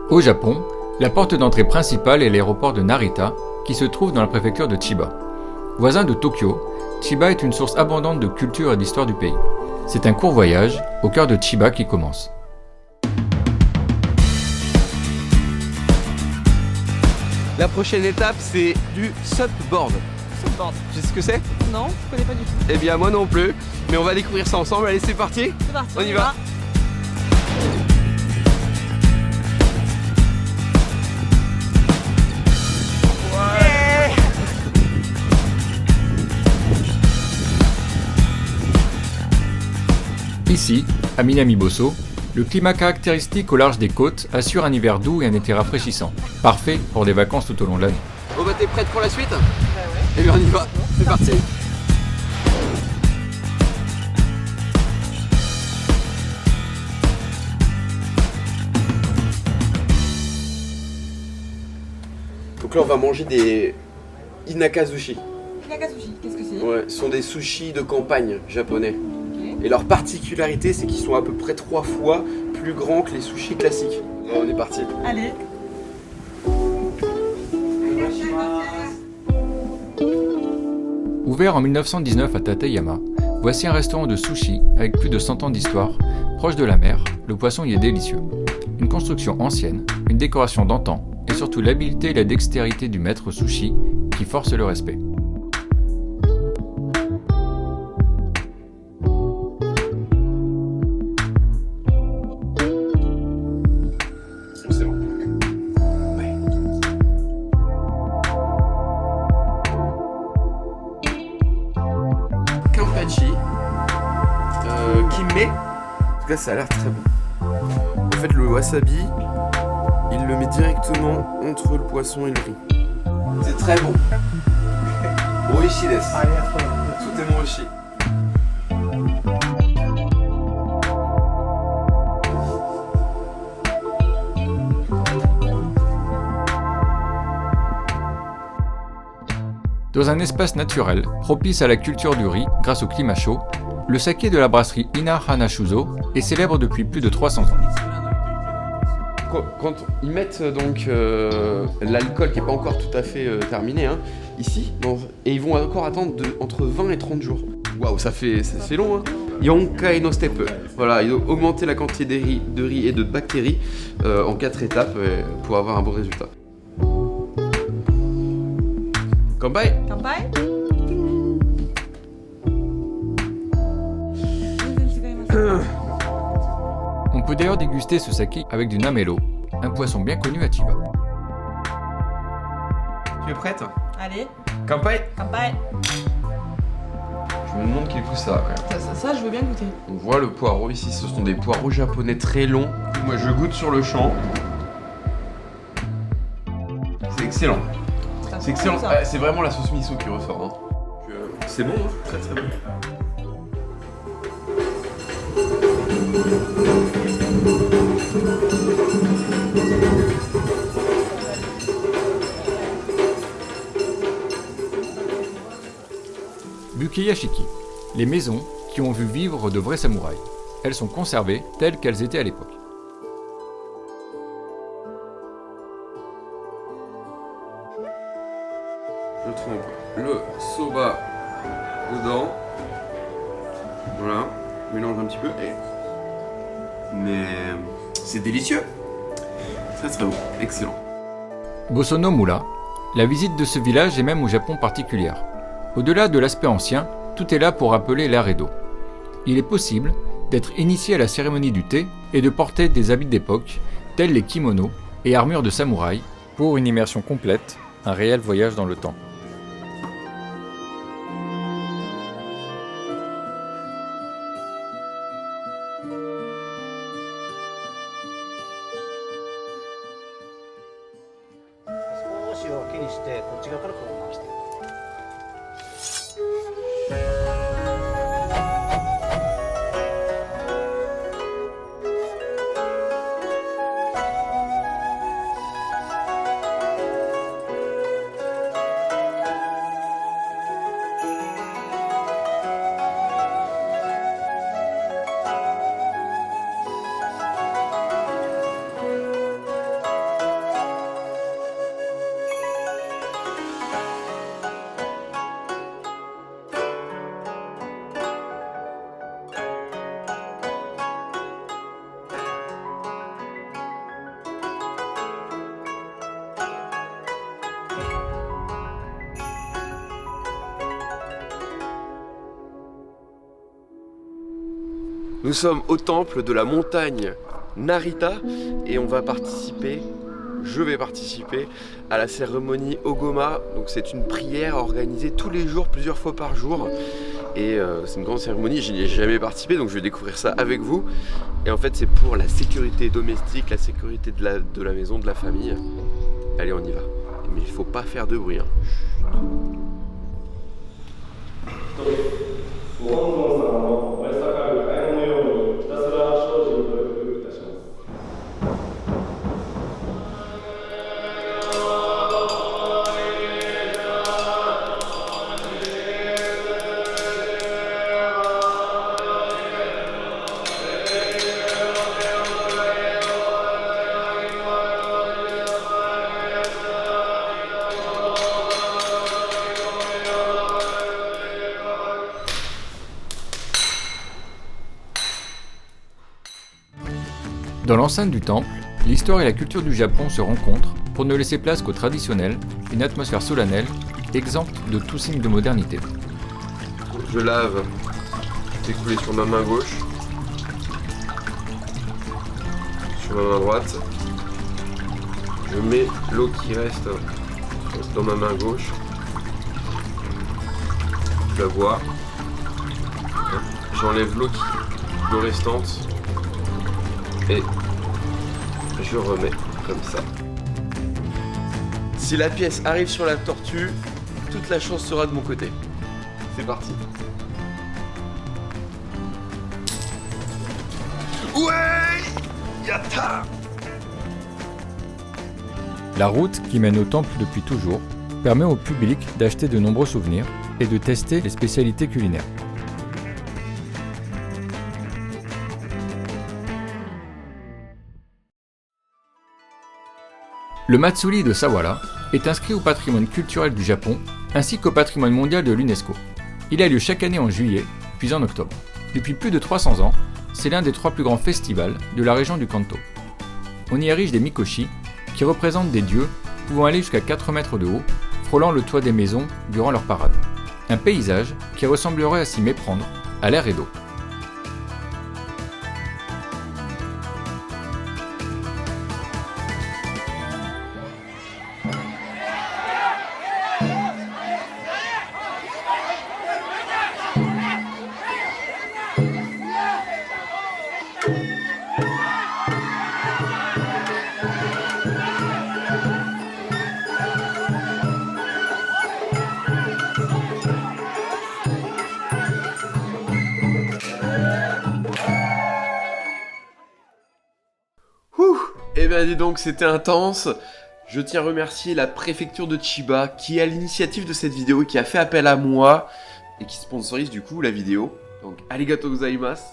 Au Japon, la porte d'entrée principale est l'aéroport de Narita, qui se trouve dans la préfecture de Chiba. Voisin de Tokyo, Chiba est une source abondante de culture et d'histoire du pays. C'est un court voyage au cœur de Chiba qui commence. La prochaine étape, c'est du supboard. Supboard. Tu sais ce que c'est? Non, je connais pas du tout. Eh bien, moi non plus. Mais on va découvrir ça ensemble. Allez, c'est parti. C'est parti. On y va. Ici, à Minami-Boso, le climat caractéristique au large des côtes assure un hiver doux et un été rafraîchissant, parfait pour des vacances tout au long de l'année. Bon bah t'es prête pour la suite? Ouais. Eh bien on y va, c'est parti. Donc là on va manger des inakazushi. Nakazushi, qu'est-ce que c'est? Ouais, ce sont des sushis de campagne japonais. Ok. Et leur particularité c'est qu'ils sont à peu près 3 fois plus grands que les sushis classiques. Bon, on est parti. Allez. Ouvert en 1919 à Tateyama, voici un restaurant de sushi avec plus de 100 ans d'histoire, proche de la mer, le poisson y est délicieux. Une construction ancienne, une décoration d'antan et surtout l'habileté et la dextérité du maître sushi qui force le respect. C'est bon. Ouais. Kampachi, Kimme. En tout cas, ça a l'air très bon. En fait, le wasabi, il le met directement entre le poisson et le riz. C'est très bon. Oishi desu. Totemo oishi. Dans un espace naturel, propice à la culture du riz grâce au climat chaud, le saké de la brasserie Ina Hanashuzo est célèbre depuis plus de 300 ans. Quand ils mettent donc l'alcool qui n'est pas encore tout à fait terminé, hein, ici, et ils vont encore attendre entre 20 et 30 jours. Waouh, ça fait long, hein. Yonkai no step. Voilà, ils ont augmenté la quantité de riz et de bactéries en 4 étapes pour avoir un bon résultat. Kanpai. Kanpai. On peut d'ailleurs déguster ce saké avec du namelo, un poisson bien connu à Chiba. Tu es prête? Allez. Kanpai. Kanpai. Je me demande quel goût ça a quand même. Ça, je veux bien goûter. On voit le poireau ici, ce sont des poireaux japonais très longs. Moi je goûte sur le champ. C'est excellent. C'est excellent. Ça. C'est vraiment la sauce miso qui ressort. Hein. C'est bon, hein, très très bon. Bukeyashiki, les maisons qui ont vu vivre de vrais samouraïs. Elles sont conservées telles qu'elles étaient à l'époque. Je trempe le soba dedans. Voilà, je mélange un petit peu et... Mais c'est délicieux. Très très bon, excellent. Bosono Mura, la visite de ce village est même au Japon particulière. Au-delà de l'aspect ancien, tout est là pour rappeler l'art Edo. Il est possible d'être initié à la cérémonie du thé et de porter des habits d'époque, tels les kimonos et armures de samouraï, pour une immersion complète, un réel voyage dans le temps. Nous sommes au temple de la montagne Narita et on va participer, je vais participer à la cérémonie Ogoma. Donc c'est une prière organisée tous les jours, plusieurs fois par jour. Et c'est une grande cérémonie, je n'y ai jamais participé, donc je vais découvrir ça avec vous. Et en fait c'est pour la sécurité domestique, la sécurité de la maison, de la famille. Allez, on y va. Mais il faut pas faire de bruit. Dans l'enceinte du temple, l'histoire et la culture du Japon se rencontrent pour ne laisser place qu'au traditionnel, une atmosphère solennelle, exempte de tout signe de modernité. Je lave, c'est coulé sur ma main gauche, sur ma main droite. Je mets l'eau qui reste dans ma main gauche. Je la bois. J'enlève l'eau restante et je remets comme ça. Si la pièce arrive sur la tortue, toute la chance sera de mon côté. C'est parti. Ouais, yatta. La route qui mène au temple depuis toujours permet au public d'acheter de nombreux souvenirs et de tester les spécialités culinaires. Le Matsuri de Sawara est inscrit au patrimoine culturel du Japon ainsi qu'au patrimoine mondial de l'UNESCO. Il a lieu chaque année en juillet, puis en octobre. Depuis plus de 300 ans, c'est l'un des 3 plus grands festivals de la région du Kanto. On y érige des mikoshi, qui représentent des dieux pouvant aller jusqu'à 4 mètres de haut, frôlant le toit des maisons durant leur parade. Un paysage qui ressemblerait à s'y méprendre à l'ère Edo. Eh bien dis donc, c'était intense. Je tiens à remercier la préfecture de Chiba qui est à l'initiative de cette vidéo et qui a fait appel à moi et qui sponsorise du coup la vidéo. Donc arigatou gozaimasu.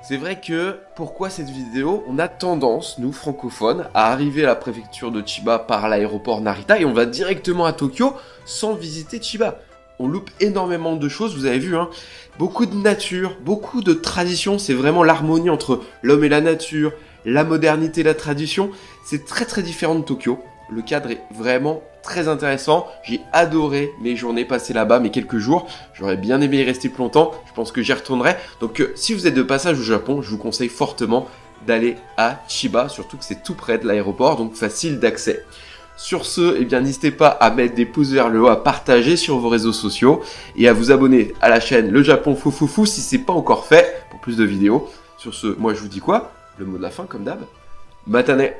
C'est vrai que, pourquoi cette vidéo? On a tendance, nous francophones, à arriver à la préfecture de Chiba par l'aéroport Narita et on va directement à Tokyo sans visiter Chiba. On loupe énormément de choses, vous avez vu, hein. Beaucoup de nature, beaucoup de tradition, c'est vraiment l'harmonie entre l'homme et la nature, la modernité et la tradition. C'est très très différent de Tokyo. Le cadre est vraiment très intéressant. J'ai adoré mes journées passées là-bas, mes quelques jours. J'aurais bien aimé y rester plus longtemps. Je pense que j'y retournerai. Donc si vous êtes de passage au Japon, je vous conseille fortement d'aller à Chiba, surtout que c'est tout près de l'aéroport, donc facile d'accès. Sur ce, eh bien n'hésitez pas à mettre des pouces vers le haut, à partager sur vos réseaux sociaux et à vous abonner à la chaîne Le Japon Foufoufou si c'est pas encore fait pour plus de vidéos. Sur ce, moi je vous dis quoi? Le mot de la fin comme d'hab. Matane!